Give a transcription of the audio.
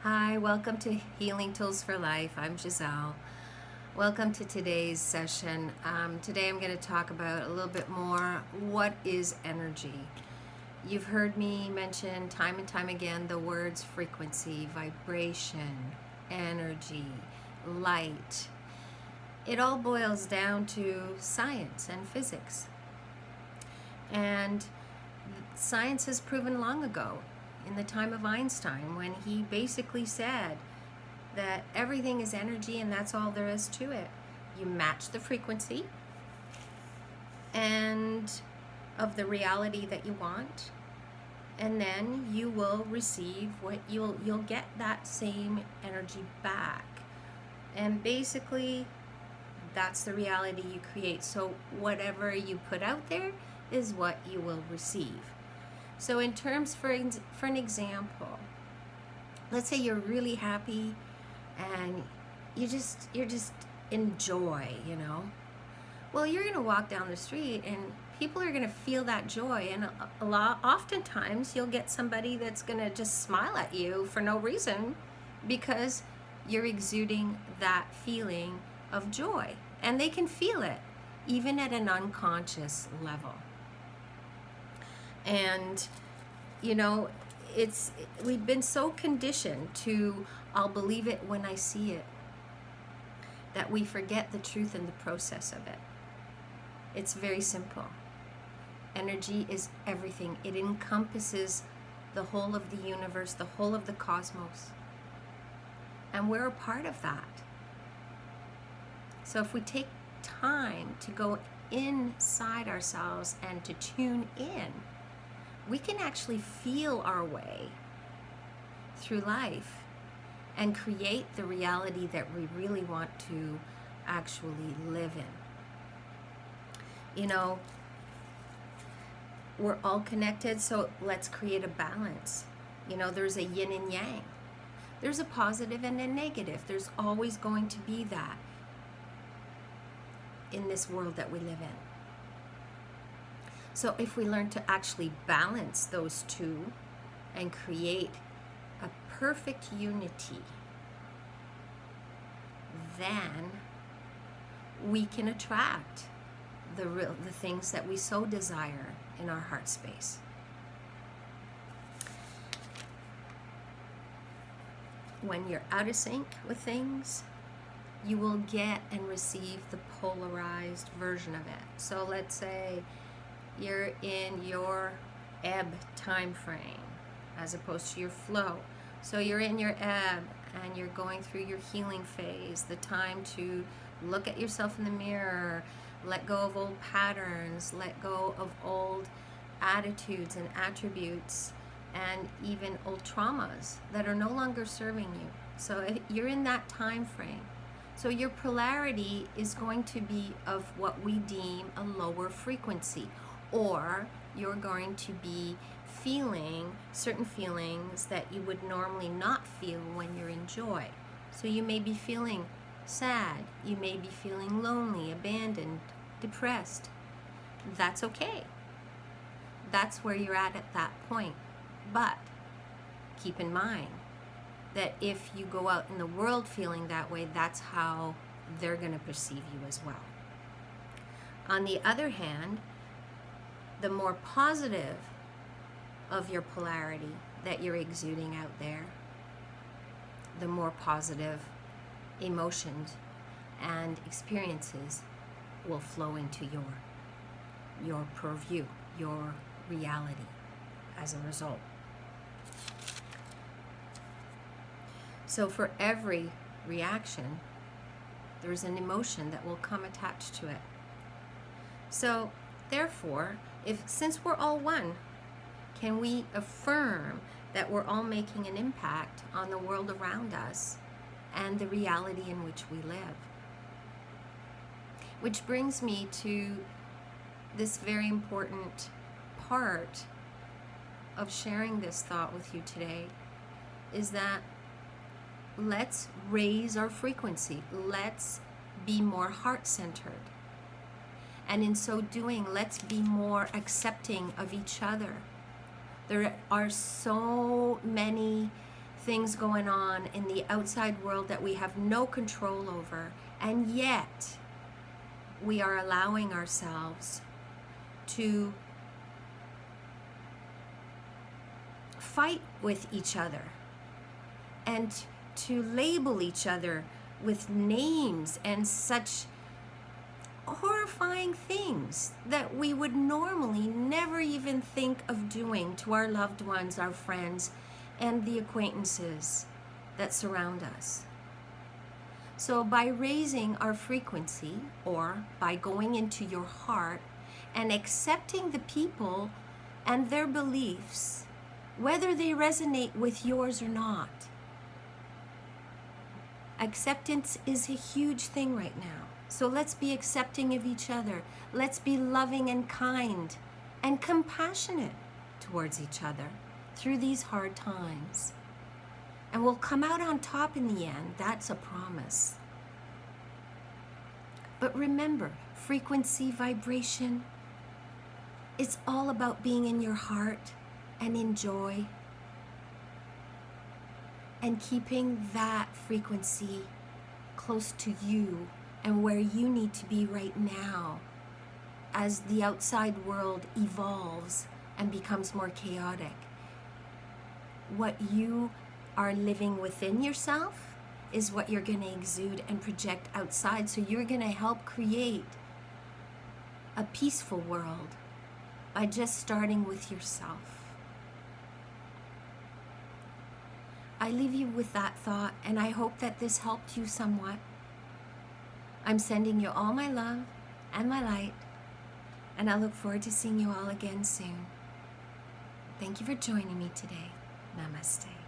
Hi, welcome to Healing Tools for Life. I'm Gisele. Welcome to today's session. Today I'm going to talk about a little bit more what is energy. You've heard me mention time and time again the words frequency, vibration, energy, light. It all boils down to science and physics. And science has proven long ago, in the time of Einstein, when he basically said that everything is energy and that's all there is to it. You match the frequency and of the reality that you want, and then you will receive what you'll get that same energy back. And basically that's the reality you create. So whatever you put out there is what you will receive. So in terms, for an example, let's say you're really happy and you're just enjoy, Well, you're going to walk down the street and people are going to feel that joy, and oftentimes you'll get somebody that's going to just smile at you for no reason because you're exuding that feeling of joy, and they can feel it even at an unconscious level. And we've been so conditioned to I'll believe it when I see it that we forget the truth in the process of it. It's very simple. Energy is everything. It encompasses the whole of the universe, the whole of the cosmos. And we're a part of that. So if we take time to go inside ourselves and to tune in, we can actually feel our way through life and create the reality that we really want to actually live in. We're all connected, so let's create a balance. There's a yin and yang. There's a positive and a negative. There's always going to be that in this world that we live in. So if we learn to actually balance those two and create a perfect unity, then we can attract the things that we so desire in our heart space. When you're out of sync with things, you will get and receive the polarized version of it. So let's say you're in your ebb time frame as opposed to your flow. So you're in your ebb and you're going through your healing phase, the time to look at yourself in the mirror, let go of old patterns, let go of old attitudes and attributes, and even old traumas that are no longer serving you. So you're in that time frame. So your polarity is going to be of what we deem a lower frequency, or you're going to be feeling certain feelings that you would normally not feel when you're in joy. So you may be feeling sad, you may be feeling lonely, abandoned, depressed. That's okay. That's where you're at that point. But keep in mind that if you go out in the world feeling that way, that's how they're going to perceive you as well. On the other hand, the more positive of your polarity that you're exuding out there, the more positive emotions and experiences will flow into your purview, your reality as a result. So for every reaction, there's an emotion that will come attached to it. So therefore, since we're all one, can we affirm that we're all making an impact on the world around us and the reality in which we live? Which brings me to this very important part of sharing this thought with you today, is that let's raise our frequency. Let's be more heart-centered. And in so doing, let's be more accepting of each other. There are so many things going on in the outside world that we have no control over, and yet we are allowing ourselves to fight with each other and to label each other with names and such horrifying things that we would normally never even think of doing to our loved ones, our friends, and the acquaintances that surround us. So by raising our frequency, or by going into your heart and accepting the people and their beliefs, whether they resonate with yours or not. Acceptance is a huge thing right now. So let's be accepting of each other. Let's be loving and kind and compassionate towards each other through these hard times. And we'll come out on top in the end. That's a promise. But remember, frequency, vibration, it's all about being in your heart and in joy and keeping that frequency close to you and where you need to be right now as the outside world evolves and becomes more chaotic. What you are living within yourself is what you're going to exude and project outside. So you're going to help create a peaceful world by just starting with yourself. I leave you with that thought, and I hope that this helped you somewhat. I'm sending you all my love and my light, and I look forward to seeing you all again soon. Thank you for joining me today. Namaste.